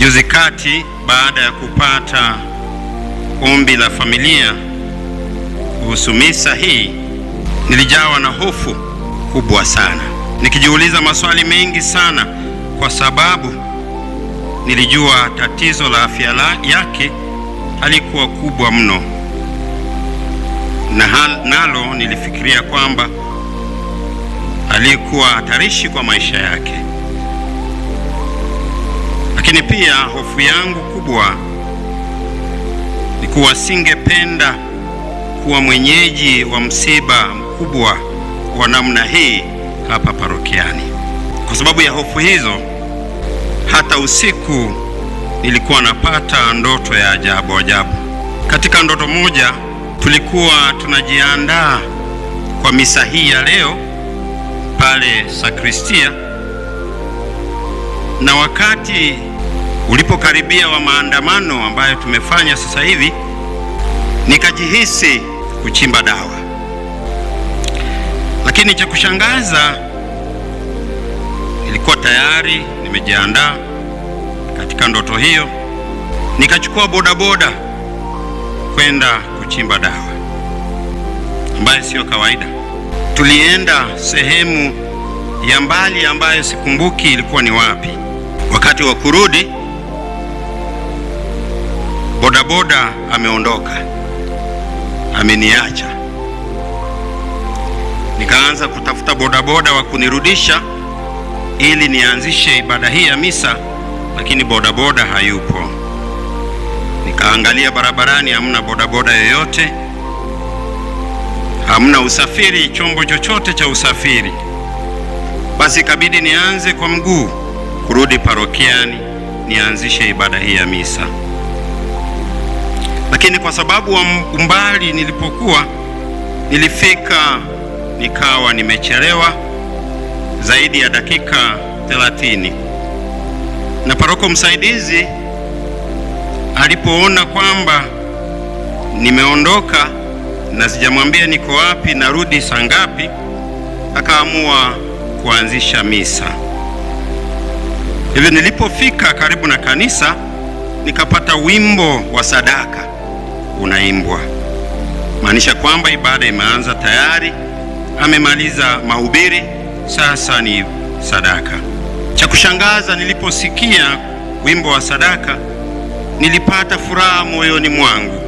Juzi kati, baada ya kupata ombi la familia kuhusu misa hii, nilijawa na hofu kubwa sana, nikijiuliza maswali mengi sana, kwa sababu nilijua tatizo la afya yake halikuwa kubwa mno, na nalo nilifikiria kwamba alikuwa hatarishi kwa maisha yake. Lakini pia hofu yangu kubwa ni kuwa singependa kuwa mwenyeji wa msiba mkubwa wa namna hii hapa parokiani. Kwa sababu ya hofu hizo, hata usiku nilikuwa napata ndoto ya ajabu ajabu. Katika ndoto moja, tulikuwa tunajiandaa kwa misa hii ya leo pale sakristia, na wakati ulipokaribia wa maandamano ambayo tumefanya sasa hivi, nikajihisi kuchimba dawa. Lakini cha kushangaza, nilikuwa tayari nimejiandaa katika ndoto hiyo, nikachukua bodaboda kwenda kuchimba dawa, ambayo sio kawaida. Tulienda sehemu ya mbali ambayo sikumbuki ilikuwa ni wapi. Wakati wa kurudi, bodaboda ameondoka, ameniacha. Nikaanza kutafuta bodaboda wa kunirudisha ili nianzishe ibada hii ya misa, lakini bodaboda hayupo. Nikaangalia barabarani, hamna bodaboda yoyote, hamna usafiri, chombo chochote cha usafiri. Basi ikabidi nianze kwa mguu kurudi parokiani nianzishe ibada hii ya misa. Lakini kwa sababu wa umbali nilipokuwa, nilifika nikawa nimechelewa zaidi ya dakika 30. Na paroko msaidizi alipoona kwamba nimeondoka na sijamwambia niko wapi, narudi saa ngapi, akaamua kuanzisha misa. Hivyo nilipofika karibu na kanisa, nikapata wimbo wa sadaka unaimbwa, maanisha kwamba ibada imeanza tayari, amemaliza mahubiri, sasa ni sadaka. Cha kushangaza, niliposikia wimbo wa sadaka nilipata furaha moyoni mwangu.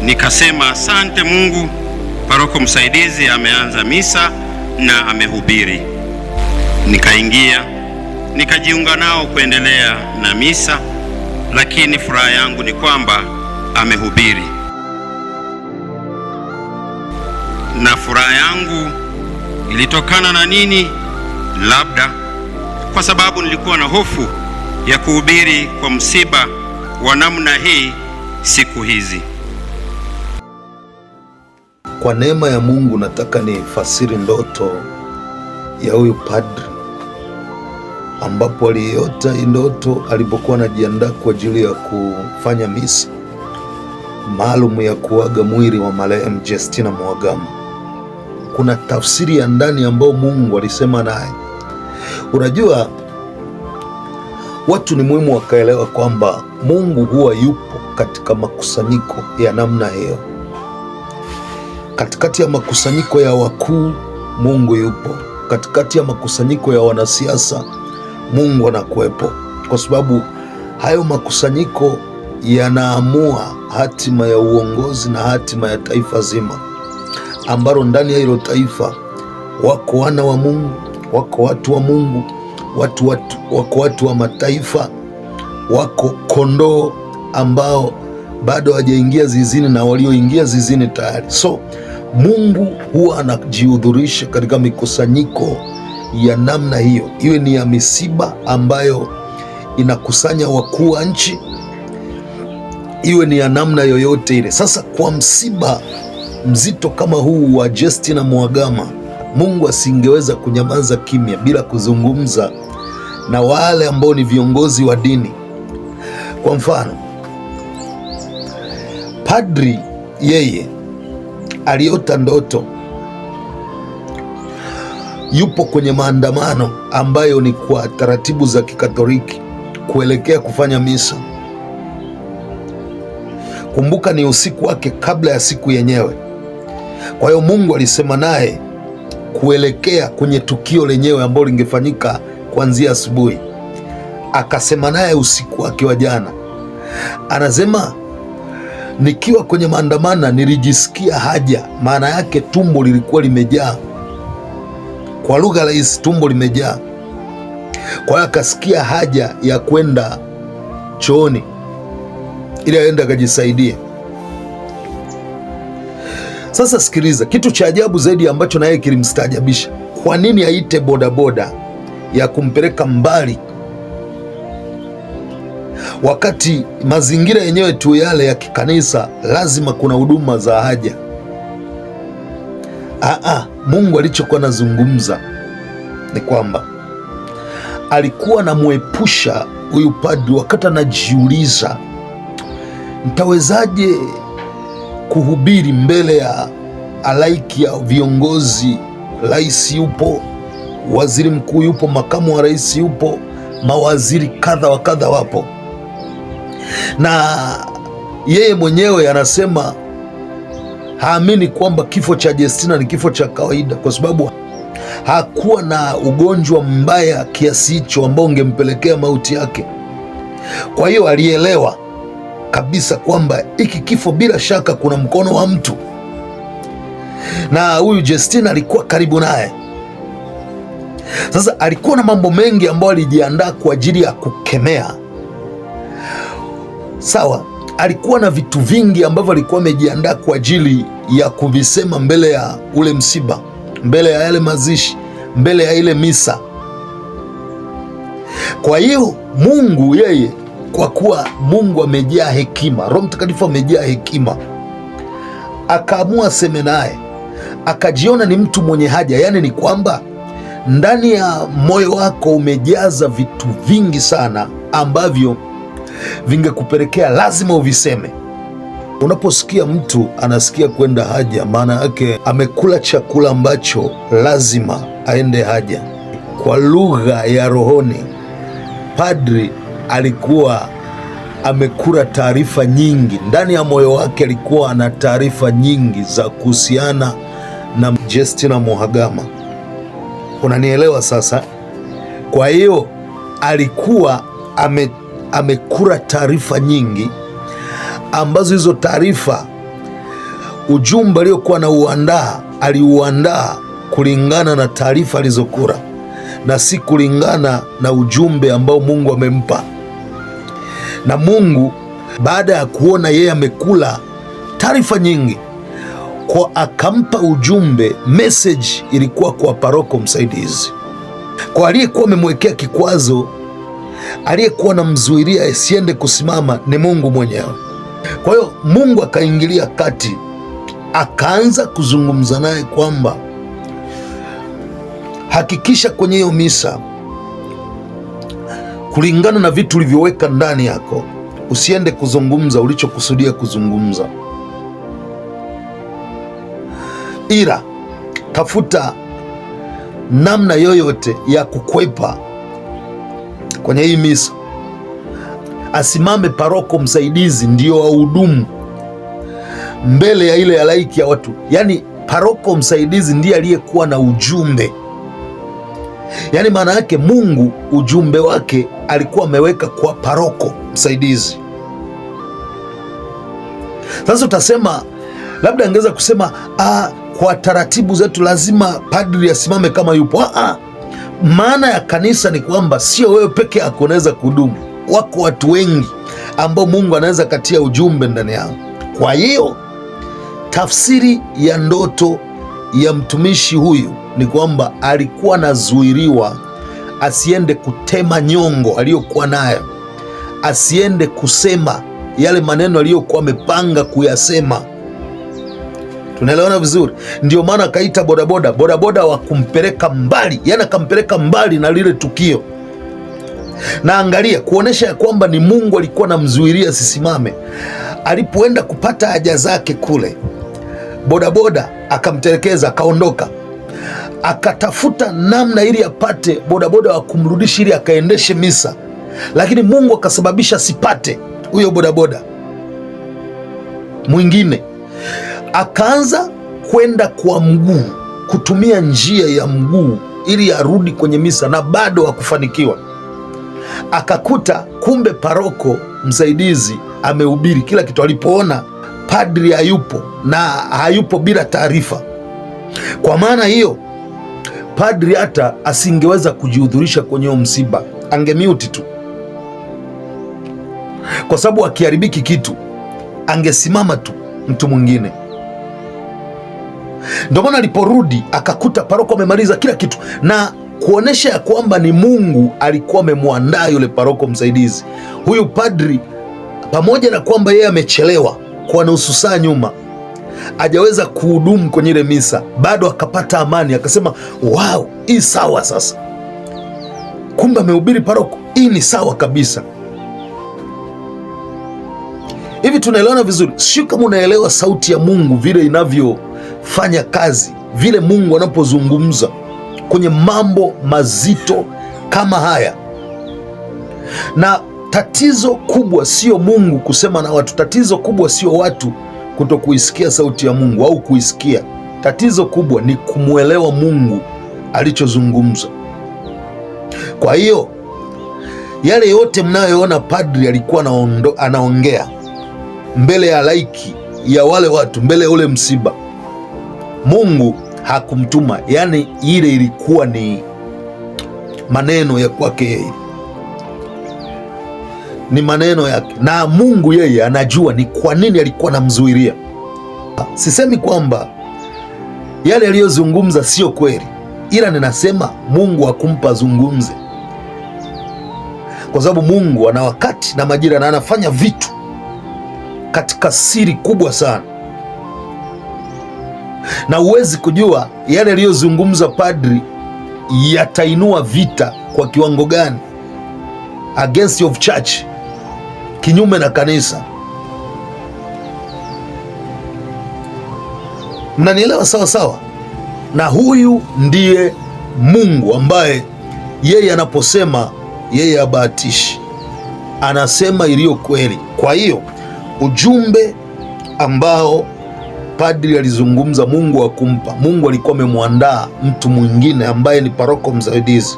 Nikasema, asante Mungu, paroko msaidizi ameanza misa na amehubiri. Nikaingia nikajiunga nao kuendelea na misa, lakini furaha yangu ni kwamba amehubiri. Na furaha yangu ilitokana na nini? Labda kwa sababu nilikuwa na hofu ya kuhubiri kwa msiba wa namna hii siku hizi. Kwa neema ya Mungu nataka nifasiri ndoto ya huyu padri, ambapo aliota hii ndoto alipokuwa anajiandaa kwa ajili ya kufanya misa maalum ya kuaga mwili wa marehemu Justina Mhagama. Kuna tafsiri ya ndani ambayo Mungu alisema naye. Unajua, watu ni muhimu wakaelewa kwamba Mungu huwa yupo katika makusanyiko ya namna hiyo. Katikati ya makusanyiko ya wakuu, Mungu yupo. Katikati ya makusanyiko ya wanasiasa, Mungu anakuwepo, kwa sababu hayo makusanyiko yanaamua hatima ya uongozi na hatima ya taifa zima, ambalo ndani ya hilo taifa wako wana wa Mungu, wako watu wa Mungu, wako watu wa mataifa, wako kondoo ambao bado hawajaingia zizini na walioingia zizini tayari. So Mungu huwa anajihudhurisha katika mikusanyiko ya namna hiyo, iwe ni ya misiba ambayo inakusanya wakuu wa nchi, iwe ni ya namna yoyote ile. Sasa kwa msiba mzito kama huu wa Justina Mhagama, Mungu asingeweza kunyamaza kimya bila kuzungumza na wale ambao ni viongozi wa dini. Kwa mfano, padri yeye aliota ndoto yupo kwenye maandamano ambayo ni kwa taratibu za Kikatoliki, kuelekea kufanya misa. Kumbuka ni usiku wake kabla ya siku yenyewe. Kwa hiyo Mungu alisema naye kuelekea kwenye tukio lenyewe ambalo lingefanyika kuanzia asubuhi. Akasema naye usiku wake wa jana. Anasema, nikiwa kwenye maandamano nilijisikia haja. Maana yake tumbo lilikuwa limejaa. Kwa lugha rahisi, tumbo limejaa. Kwa hiyo akasikia haja ya kwenda chooni ili aende akajisaidie. Sasa sikiliza, kitu cha ajabu zaidi ambacho naye kilimstaajabisha, kwa nini aite bodaboda ya kumpeleka mbali wakati mazingira yenyewe tu yale ya kikanisa lazima kuna huduma za haja? Mungu alichokuwa anazungumza ni kwamba alikuwa anamwepusha huyu padri, wakati anajiuliza, nitawezaje kuhubiri mbele ya halaiki ya viongozi? Rais yupo, waziri mkuu yupo, makamu wa rais yupo, mawaziri kadha wa kadha wapo, na yeye mwenyewe anasema haamini kwamba kifo cha Justina ni kifo cha kawaida, kwa sababu hakuwa na ugonjwa mbaya kiasi hicho ambao ungempelekea mauti yake. Kwa hiyo alielewa kabisa kwamba hiki kifo bila shaka kuna mkono wa mtu, na huyu Justina alikuwa karibu naye. Sasa alikuwa na mambo mengi ambayo alijiandaa kwa ajili ya kukemea. Sawa, alikuwa na vitu vingi ambavyo alikuwa amejiandaa kwa ajili ya kuvisema mbele ya ule msiba, mbele ya yale mazishi, mbele ya ile misa. Kwa hiyo Mungu yeye, kwa kuwa Mungu amejaa hekima, Roho Mtakatifu amejaa hekima, akaamua aseme naye, akajiona ni mtu mwenye haja. Yaani ni kwamba ndani ya moyo wako umejaza vitu vingi sana ambavyo vingekupelekea lazima uviseme. Unaposikia mtu anasikia kwenda haja, maana yake amekula chakula ambacho lazima aende haja. Kwa lugha ya rohoni, padri alikuwa amekula taarifa nyingi ndani ya moyo wake. Alikuwa ana taarifa nyingi za kuhusiana na Justina Mhagama. Unanielewa sasa? Kwa hiyo alikuwa amekula taarifa nyingi ambazo hizo taarifa, ujumbe aliokuwa aliuandaa kulingana na taarifa alizokula na si kulingana na ujumbe ambao Mungu amempa. Na Mungu baada ya kuona yeye amekula taarifa nyingi, kwa akampa ujumbe. Message ilikuwa kwa paroko msaidizi, kwa aliyekuwa amemwekea kikwazo, aliyekuwa anamzuilia asiende kusimama ni Mungu mwenyewe. Kwa hiyo Mungu akaingilia kati, akaanza kuzungumza naye kwamba hakikisha kwenye hiyo misa, kulingana na vitu ulivyoweka ndani yako, usiende kuzungumza ulichokusudia kuzungumza, ila tafuta namna yoyote ya kukwepa kwenye hii misa. Asimame paroko msaidizi ndio wahudumu mbele ya ile halaiki ya watu. Yaani paroko msaidizi ndiye aliyekuwa na ujumbe. Yaani maana yake Mungu ujumbe wake alikuwa ameweka kwa paroko msaidizi. Sasa utasema labda angeweza kusema kwa taratibu zetu lazima padri asimame kama yupo. Maana ya kanisa ni kwamba sio wewe peke yako unaweza kudumu. Wako watu wengi ambao Mungu anaweza katia ujumbe ndani yao. Kwa hiyo tafsiri ya ndoto ya mtumishi huyu ni kwamba alikuwa anazuiliwa asiende kutema nyongo aliyokuwa nayo, asiende kusema yale maneno aliyokuwa amepanga kuyasema. Tunaelewana vizuri? Ndio maana akaita bodaboda wa kumpeleka mbali, yani akampeleka mbali na lile tukio. Na angalia, kuonesha ya kwamba ni Mungu alikuwa anamzuilia asisimame. Alipoenda kupata haja zake kule, bodaboda akamtelekeza, akaondoka, akatafuta namna ili apate bodaboda wa kumrudisha ili akaendeshe misa. lakini Mungu akasababisha asipate huyo bodaboda mwingine, akaanza kwenda kwa mguu, kutumia njia ya mguu ili arudi kwenye misa, na bado hakufanikiwa. Akakuta kumbe paroko msaidizi amehubiri kila kitu. Alipoona padri hayupo, na hayupo bila taarifa, kwa maana hiyo padri hata asingeweza kujihudhurisha kwenye msiba, angemiuti tu, kwa sababu akiharibiki kitu angesimama tu mtu mwingine. Ndio maana aliporudi akakuta paroko amemaliza kila kitu, na kuonesha ya kwamba ni Mungu alikuwa amemwandaa yule paroko msaidizi. Huyu padri, pamoja na kwamba yeye amechelewa kwa nusu saa nyuma, hajaweza kuhudumu kwenye ile misa, bado akapata amani, akasema wow, hii sawa. Sasa kumbe amehubiri paroko, hii ni sawa kabisa. Hivi tunaelewana vizuri? Sio kama unaelewa sauti ya Mungu vile inavyofanya kazi, vile Mungu anapozungumza kwenye mambo mazito kama haya. Na tatizo kubwa sio Mungu kusema na watu, tatizo kubwa sio watu kuto kuisikia sauti ya Mungu au kuisikia. Tatizo kubwa ni kumwelewa Mungu alichozungumza. Kwa hiyo yale yote mnayoona padri alikuwa anaongea mbele ya laiki ya wale watu, mbele ya ule msiba, Mungu hakumtuma. Yaani ile ilikuwa ni maneno ya kwake yeye, ni maneno yake, na Mungu yeye anajua ni kwa nini alikuwa anamzuilia. Sisemi kwamba yale aliyozungumza sio kweli, ila ninasema Mungu hakumpa zungumze, kwa sababu Mungu ana wakati na majira, na anafanya vitu katika siri kubwa sana, na huwezi kujua yale aliyozungumza padri yatainua vita kwa kiwango gani against of church, kinyume na kanisa. Mnanielewa sawa sawa? Na huyu ndiye Mungu ambaye yeye anaposema yeye habahatishi, anasema iliyo kweli. Kwa hiyo ujumbe ambao padri alizungumza, Mungu hakumpa. Mungu alikuwa amemwandaa mtu mwingine ambaye ni paroko msaidizi.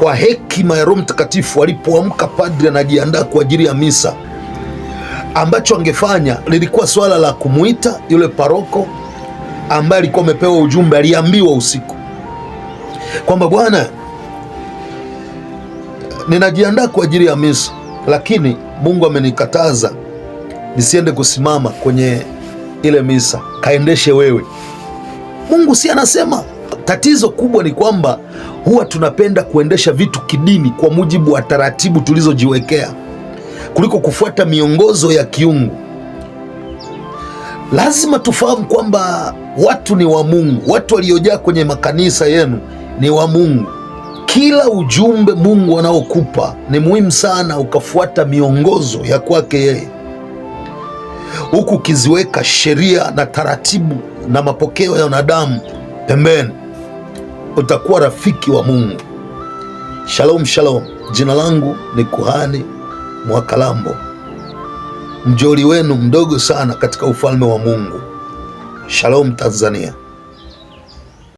Kwa hekima ya Roho Mtakatifu, alipoamka padri anajiandaa kwa ajili ya misa, ambacho angefanya lilikuwa swala la kumuita yule paroko ambaye alikuwa amepewa ujumbe. Aliambiwa usiku kwamba bwana, ninajiandaa kwa ajili ya misa, lakini Mungu amenikataza nisiende kusimama kwenye ile misa, kaendeshe wewe. Mungu si anasema? Tatizo kubwa ni kwamba huwa tunapenda kuendesha vitu kidini kwa mujibu wa taratibu tulizojiwekea kuliko kufuata miongozo ya kiungu. Lazima tufahamu kwamba watu ni wa Mungu, watu waliojaa kwenye makanisa yenu ni wa Mungu. Kila ujumbe Mungu anaokupa ni muhimu sana ukafuata miongozo ya kwake yeye, huku ukiziweka sheria na taratibu na mapokeo ya wanadamu pembeni. Utakuwa rafiki wa Mungu. Shalom shalom. Jina langu ni Kuhani Mwakalambo, mjoli wenu mdogo sana katika ufalme wa Mungu. Shalom Tanzania.